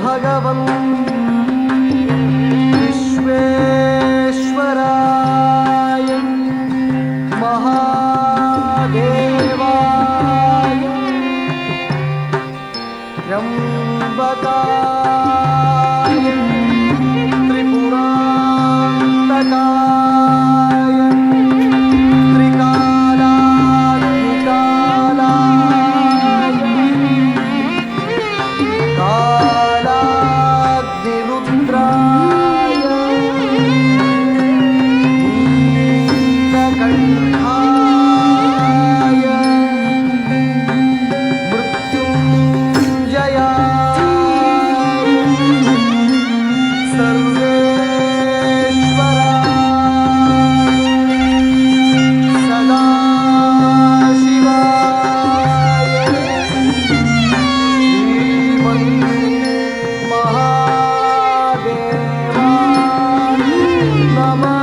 भगवन् विश्वेश्वराय महादेवाय त्र्यम्बकाय त्रिपुरान्तकाय त्रिकालाग्निकालाय कालाग्निरुद्राय नीलकण्ठाय मृत्युञ्जयाय सर्वेश्वराय सदाशिवाय श्रीमन्महादेवाय नमः।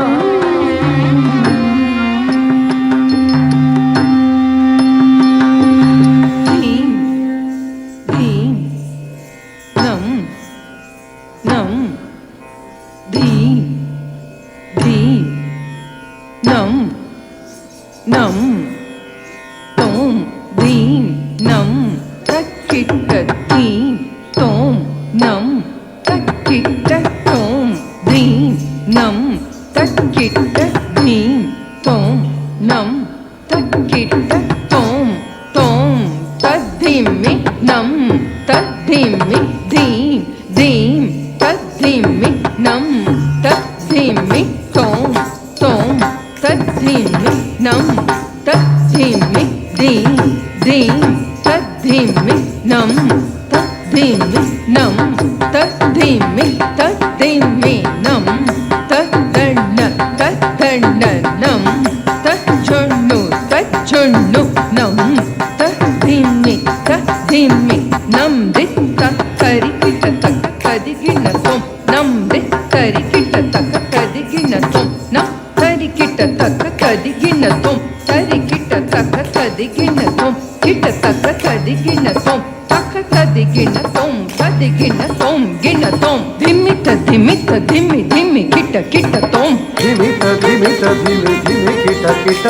धीं धीं नं नं धीं धीं नं नं तों धीं नं तक्किट्ट धीं तों नं तक्किट्ट तों धीं नं तक्किट्ट धीं तों नं तक्किट्ट तों तों तद्धिमि नं तद्धिमि धीं धीं तद्धिमि नं तद्धिमि तों तों तद्धिमि नं तद्धिमि धीं धीं तद्धिमि नं तद्धिमि नं तद्धिमि तद्धिमि नं तद्दण्ड तद्दण्ड नं तच्छुण्णु तच्छुण्णु नं तद्धिमि तद्धिमि नं दित्त करिकिट तक कदिगिण त्वं नं दित्त करिकिट तक कदिगिण त्वं नं करिकिट तक कदिगिण त्वं करिकिट तक कदिगिण त्वं किट तक कदिगिण त्वं तक कदिगिण त्वं कदिगिण त्वं गिण त्वं धिमित धिमित धिमि धिमि किट किट त्वं धिमित धिमित धिमि धिमि किट किट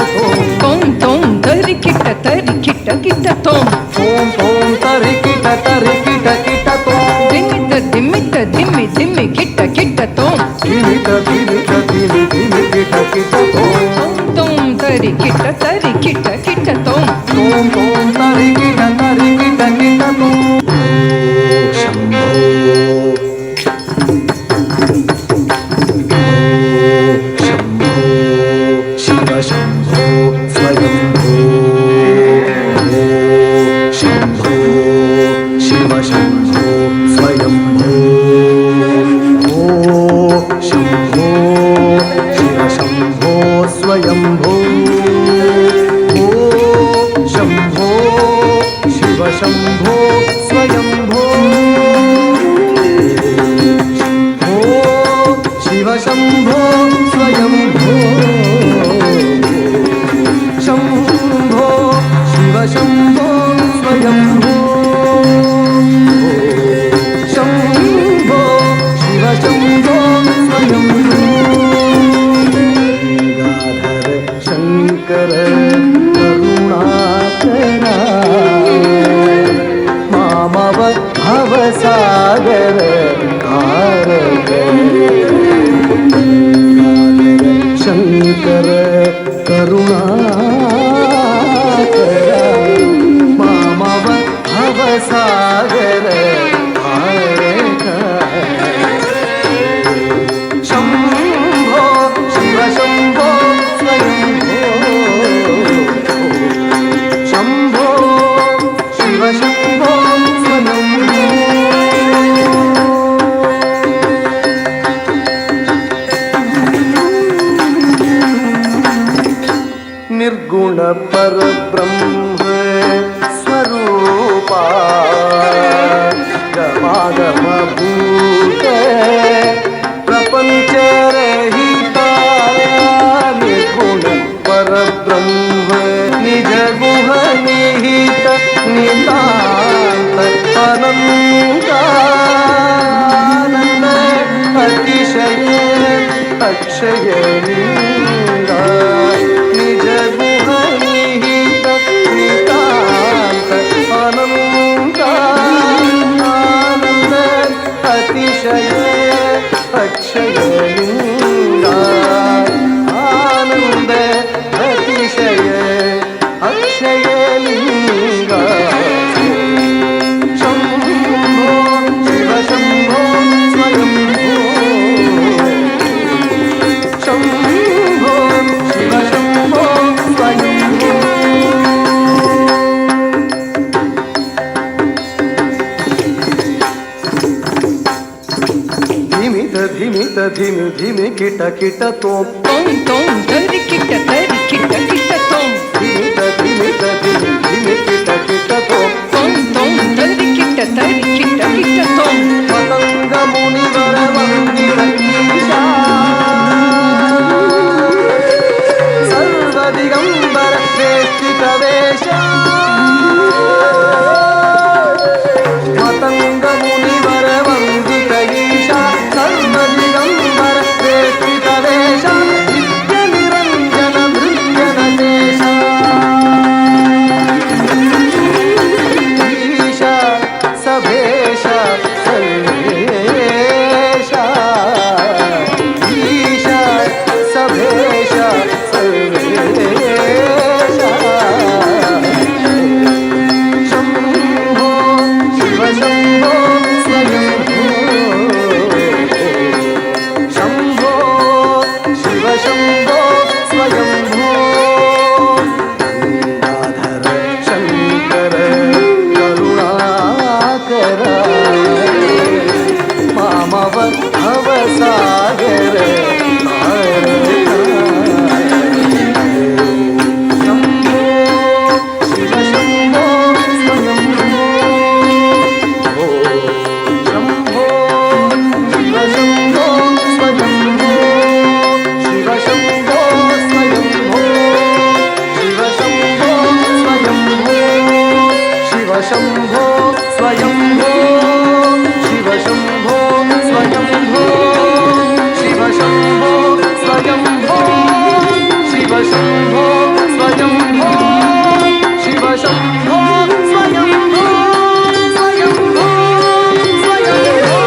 त्वं त्वं तरिकिट तरिकिट किट त्वं ॐ ॐ तरिकिट तरिकिट किट धिमित धिमित धिमि धिमि किट किट त्वं धिमित धिमित धिमि धिमि किट किट त्वं तरिकिट तरिकिट किट त्वं ॐ ॐ तरिकिट तरिकिट किट शम्भो शम्भो शिव शम्भो स्वयम्भो शम्भो शिव शम्भो स्वयम्भो ओ शम्भो शिव शम्भो स्वयम्भो ओ शम्भो शिव शम्भो स्वयम्भो ओ शिव शम्भो स्वयम्भो शम्भो शिव शम्भो स्वयम्भो शम्भो शिव शम्भो स्वयम्भो गंगाधर शंकर करुणाकरा मामव भवसागर तारक शंकर करुणाकरा मामव भवसागर तारक शम्भो शिव शम्भो स्वयम्भो शम्भो शिव शम्भो स्वयम्भो निर्गुण परब्रह्म स्वरूपा गमागम भूत प्रपंच रहिता निर्गुण परब्रह्म निज गुह निहित नितांत अनंता अक्षयलिङ्गा आनन्द अतिशय अक्षयलिङ्गा शम्भो शिव शम्भो स्वयम्भो शम्भो शिव शम्भो स्वयम्भो धिमित धिमि धिमि किट किट तोम तोम तरि किट किट तोम धिमित धिमित धिमि धिमि किट तोम तोम तरि किट तोम पतंग मुनिवर वन्दित ईशा सर्वदिगंबर वेष्टित वेशा पतंग मुनिवर वन्दित ईशा सर्वदिगंबर वेष्टित वेशा नित्य निरंजन नृत्य नटेशा ईशा सभेशा सर्वेशा ईशा सभेशा सर्वेशा शम्भो शिव शम्भो स्वयम्भो शम्भो शिव शम्भो स्वयम्भो गंगाधर शंकर करुणाकर मामव भवसागर शम्भो शिव शम्भो स्वयम्भो शम्भो शिव शम्भो स्वयम्भो शिव शम्भो स्वयम्भो शिव शम्भो स्वयम्भो शिव शम्भो स्वयम्भो शिव शम्भो स्वयम्भो शिव शम्भो स्वयम्भो शिव शम्भो स्वयम्भो शिव शम्भो स्वयम्भो स्वयम्भो स्वयम्भो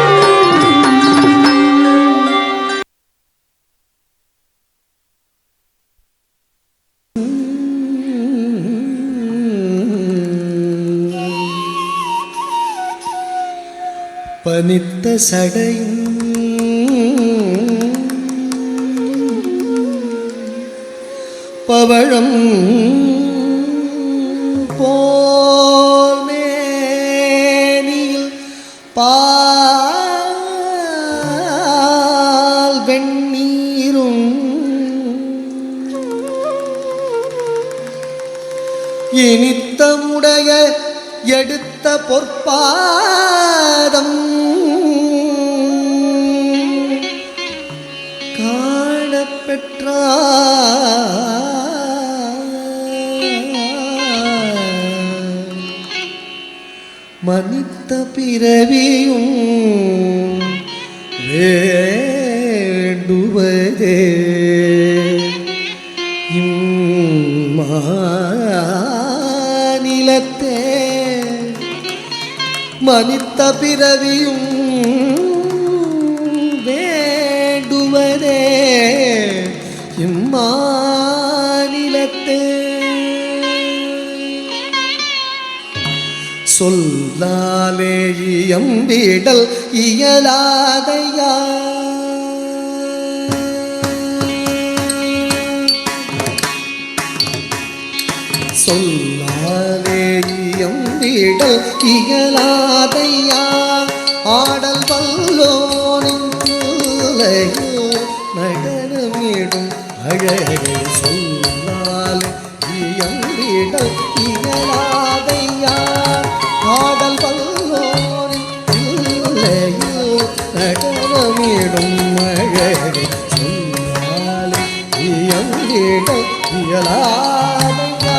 பனித்த சடையும் பவழம் போல் மேனியில் பால் வெண்ணீரும் இனித்தமுடைய எடுத்த பொற்பாதம் காணப்பெற்றார் மனித பிறவியும் வேண்டுவதே இம்மாநிலத்தே மனித பிறவியும் வேண்டுவதே இம்மாநிலத்தே சொல்லாலே இயம்பிடல் இயலாதையா சொல்லாலே இயம்பிடல் இயலாதையா ஆடல் வல்லோனின் பிள்ளையோ நடனமிடும் அழகை சொல்லாலே இயம்பிடல் இயலாதையா ஆடல் வல்லோனின் பிள்ளையோ நடனமிடும் அழகை சொல்லாலே இயம்பிடல் இயலாதையா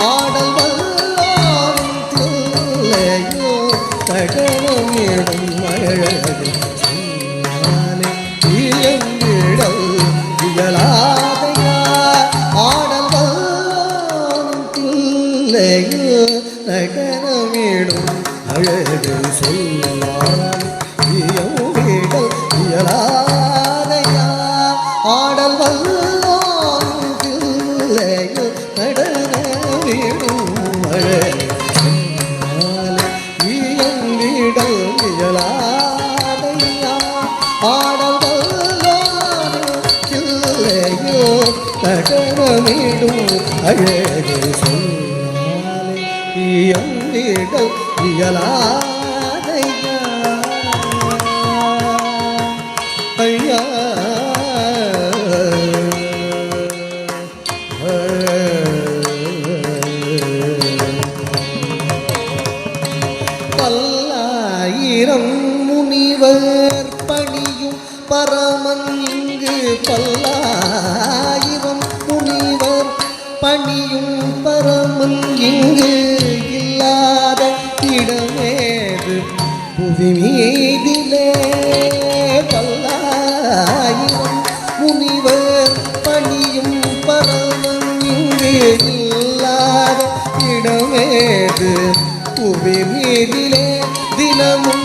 ஆடல் வல்லோனின் பிள்ளையோ நடனமிடும் அழகை சொல்லாலே இயம்பிடல் இயலாதையா ஆடல் வல்லோனின் பிள்ளையோ நடனமிடும் அழகு சொல்லால் இயம்பிடல் இயலா இயலாதையா ஆடல் வல்லோனில்லையோ நடனமிடும் அழகு சொன்னாலே இயம்பிடல் இயலாதையா ஐயா பல்லாயிரம் முனிவர் பணியும் பரமன் இங்கு பல்லாயிரம் முனிவர் பணியும் பரமன் இங்கு இல்லாத இடமேது புவி மீதிலே பல்லாயிரம் முனிவர் பணியும் பரமன் இங்கு இல்லாத இடமேது புவி மீதிலே தினமும்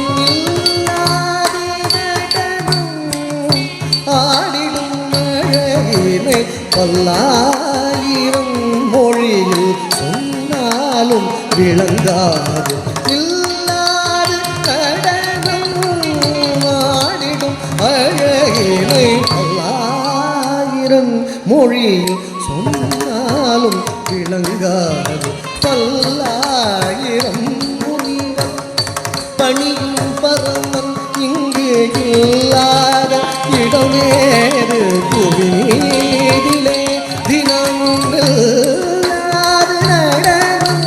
ஆடிடும் மழையினை பல்லாயிரம் மொழியில் சொன்னாலும் விளங்காது இல்லாது கடனும் ஆடிடும் அழகினை பல்லாயிரம் மொழியில் சொன்னாலும் விளங்காது பல்லாயிரம் முனிவர் பணியும் பரமன் இங்கு இல்லாத இடமேறு புவியிலே தினமும் நடனம்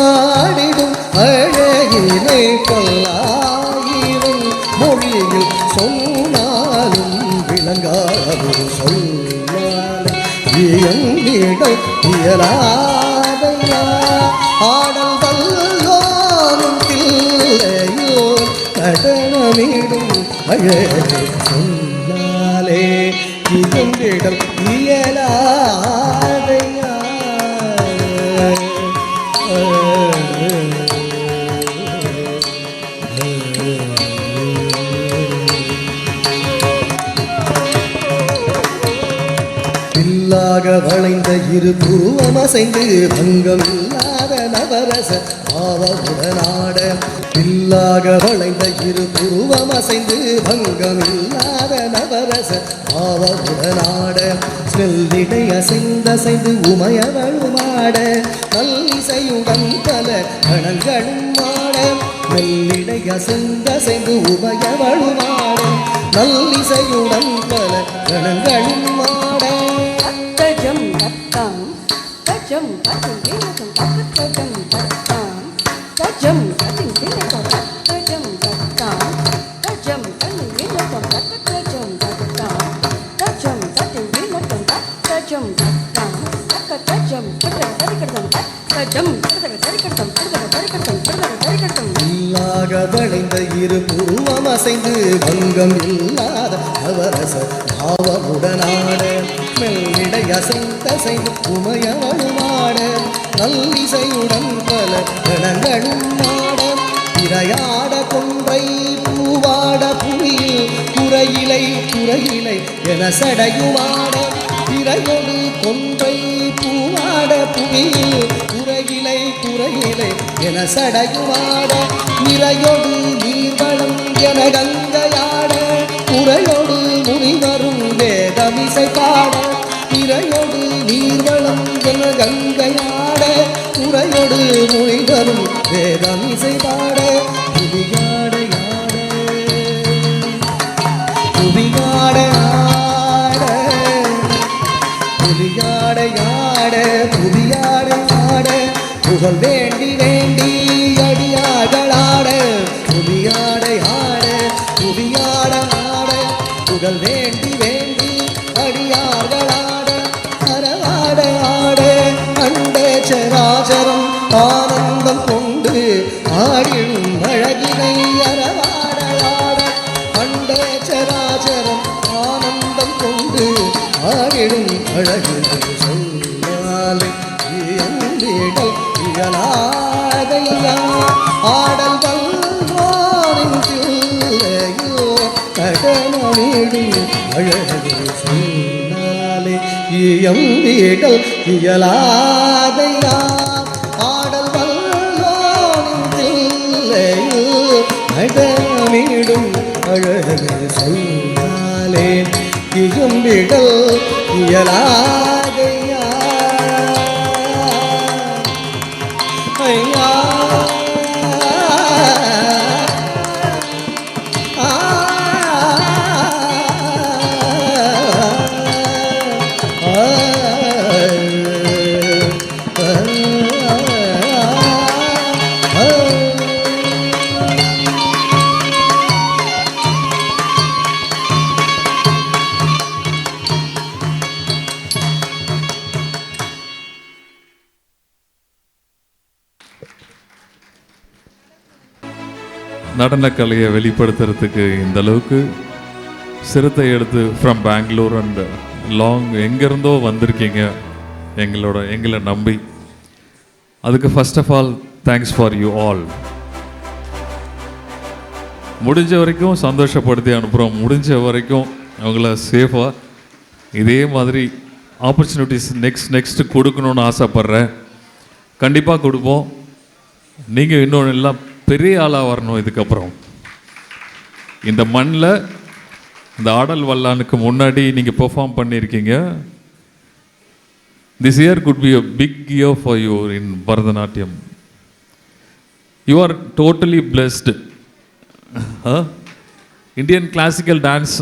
ஆடிடும் அழகினை பல்லாயிரம் மொழியில் சொன்னாலும் விளங்காது சொல்லால் இயங்கிடல் இயலாதையா ஆடல் வல்லோனும் தில்லையோ நடனமிடும் அழகு சொன்னாலே இயங்கிடல் இயலாதையா இல்லாக வளைந்த இரு புருவம் அசைந்து பங்கம் இல்லாத நவரச பாவமுடனாட இல்லாக வளைந்த இரு புருவம் அசைந்து பங்கம் இல்லாத நவரச பாவமுடனாட செல்லிடை அசைந்தசைந்து உமையவளுமாட நல்லிசையுடன் பல கணங்களும் ஆட மெல்லிடை அசைந்தசைந்து உமையவளுமாட நல்லிசையுடன் பல கணங்களும் ஆட தஜம் தத்தாம் தஜம் தஜம் தினகம் தஜம் தத்தாம் தஜம் தஜம் தினகம் தஜம் தத்தாம் தஜம் தஜம் தினகம் தஜம் தத்தாம் தஜம் தஜம் தினகம் தஜம் தத்தாம் தஜம் தஜம் தஜம் இல்லாக வளைந்த இரு புருவம் அசைந்து பங்கம் இல்லாத அவரச பாவமுடனாட மெல்லிடை அசைந்தசைந்து உமையவளுமாட நல்லிசையுடன் பல கணங்களும் ஆட இரையாட கொன்றை பூவாட புவியில் குறையிலை என சடையுமாட இரையொடு கொன்றை பூவாட புவியில் குறையிலை என சடையுமாட நிறையொடு நீர்வளம் என கங்கையாட குறையொடு முனிவரும் வேதமிசை பாட நிறையொடு நீர்வளம் என கங்கையாட குறையொடு முனிவரும் வேதமிசை பாட புவியாட புகழ் வேண்டி வேண்டி அடியார்களாட புவியாட புகழ் வேண்டி வேண்டி அடியார்களாட அறவாட அண்டே சராச்சரம் ஆனந்தம் கொண்டு ஆடிடும் அழகினை அறவாட அண்டே சராச்சரம் ஆனந்தம் கொண்டு ஆடிடும் அழகினை சொன்னாலே இயம்பிடல் இயலாதையா ஆடல் வல்லோனின் தில்லையோ கடனமிடும் அழகு சொன்னாலே இயம்பிடல் இயலாதையா ஆடல் வல்லோனின் தில்லையோ மீடும் அழகு சொல்லாலே இகும்பிடல் இயலாதையா ஐயா நடனக்கலையை வெளிப்படுத்துறதுக்கு இந்த அளவுக்கு சிரத்தை எடுத்து ஃப்ரம் பெங்களூர் அண்ட் லாங் எங்கேருந்தோ வந்திருக்கீங்க எங்களை நம்பி. அதுக்கு first of all thanks for you all. முடிஞ்ச வரைக்கும் சந்தோஷப்படுத்தி அனுப்புகிறோம். முடிஞ்ச வரைக்கும் அவங்கள சேஃபாக இதே மாதிரி ஆப்பர்ச்சுனிட்டிஸ் நெக்ஸ்ட்டு கொடுக்கணுன்னு ஆசைப்பட்றேன். கண்டிப்பாக கொடுப்போம். நீங்கள் இன்னொன்று எல்லாம் பெரிய ஆளாக வரணும். இதுக்கப்புறம் இந்த மண்ணில் இந்த ஆடல் வல்லானுக்கு முன்னாடி நீங்கள் பெர்ஃபார்ம் பண்ணியிருக்கீங்க. This year could be a big year for you in Bharatanatyam. You are totally blessed. Indian classical dance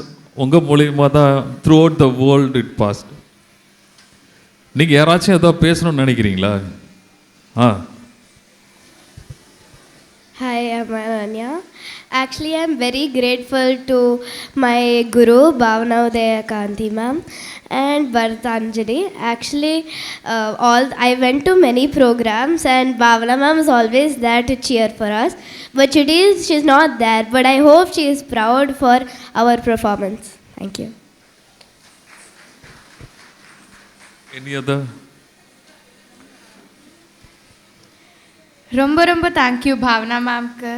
உங்கள் மூலியமாக தான் throughout the world it passed. நீங்கள் யாராச்சும் ஏதாவது பேசணும்னு நினைக்கிறீங்களா? Hi, I'm Ananya. Actually, I'm very grateful to my guru, Bhavana Udaya Kanti ma'am, and Bharatanjali. Actually, I went to many programs, and Bhavana ma'am is always there to cheer for us. But today, she's not there. But I hope she is proud for our performance. Thank you. Any other? ரொம்ப ரொம்ப thank you Bhavana மேம்க்கு.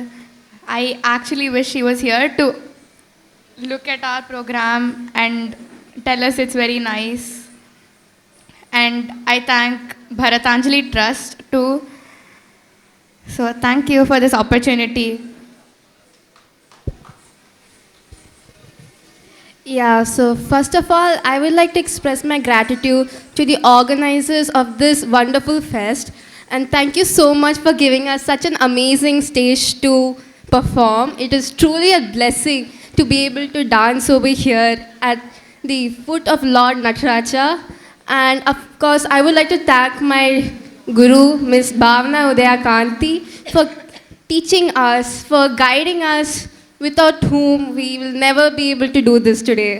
I actually wish she was here to look at our program and tell us it's very nice. And I thank Bharathanjali trust too. So thank you for this opportunity. Yeah, so first of all, I would like to express my gratitude to the organizers of this wonderful fest. And thank you so much for giving us such an amazing stage to perform. It is truly a blessing to be able to dance over here at the foot of Lord Nataraja. And of course, I would like to thank my guru, Miss Bhavana Udaya Kanti, for teaching us, for guiding us, without whom we will never be able to do this today.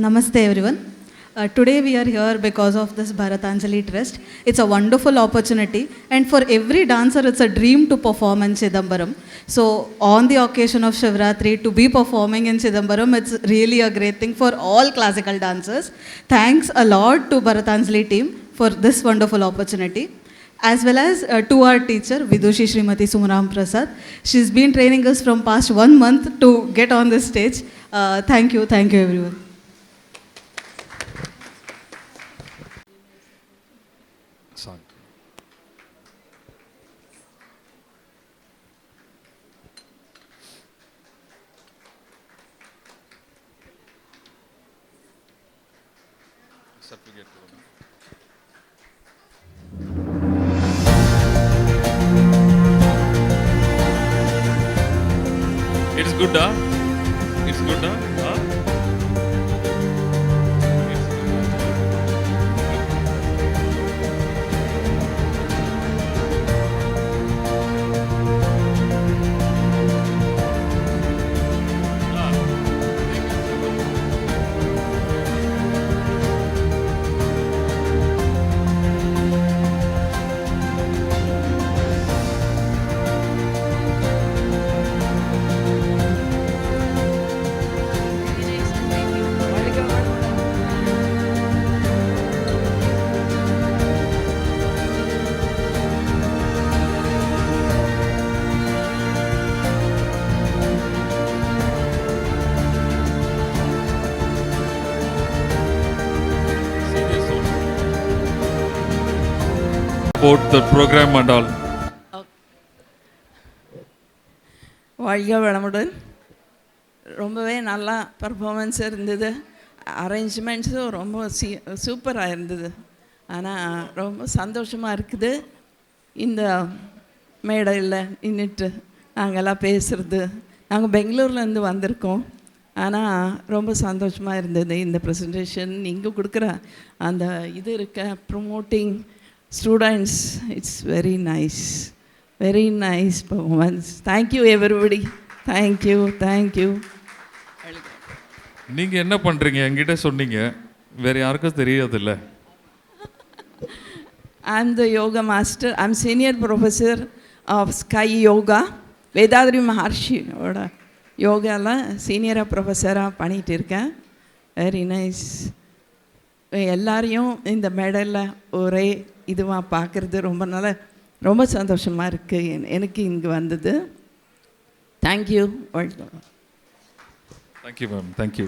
Namaste everyone. Today we are here because of this Bharatanjali Trust. It's a wonderful opportunity, and for every dancer it's a dream to perform in Chidambaram. So on the occasion of Shivratri, to be performing in Chidambaram, it's really a great thing for all classical dancers. Thanks a lot to Bharatanjali team for this wonderful opportunity, as well as to our teacher Vidushi Srimati Sumaram Prasad. She's been training us from past 1 month to get on this stage. Thank you everyone. Song. Certificate. It's good, huh? It's good, huh? Huh? about the program and all. வாழ்க வளமுடன். ரொம்பவே நல்லா performance இருந்தது. அரேஞ்ச்மெண்ட்ஸும் ரொம்ப சூப்பராக இருந்தது. ஆனால் ரொம்ப சந்தோஷமாக இருக்குது இந்த மேடையில் நின்றுட்டு நாங்கள்லாம் பேசுகிறது. நாங்கள் பெங்களூர்லேருந்து வந்திருக்கோம். ஆனால் ரொம்ப சந்தோஷமாக இருந்தது இந்த ப்ரெசன்டேஷன். நீங்கள் கொடுக்குற அந்த இது இருக்க promoting students, it's very nice performance. Thank you everybody. Thank you. நீங்கள் என்ன பண்ணுறீங்க என்கிட்ட சொன்னீங்க, வேறு யாருக்கும் தெரியாதில்ல. I'm the yoga master. I'm senior professor of Sky Yoga. Vethathiri மகர்ஷியோட யோகாவில் சீனியராக ப்ரொஃபஸராக பண்ணிகிட்டு இருக்கேன். Very nice. எல்லாரையும் இந்த மேடையில் ஒரே இதுவாக பார்க்குறது ரொம்ப சந்தோஷமாக இருக்குது எனக்கு இங்கே வந்தது. தேங்க்யூ. Thank you ma'am. தேங்க்யூ.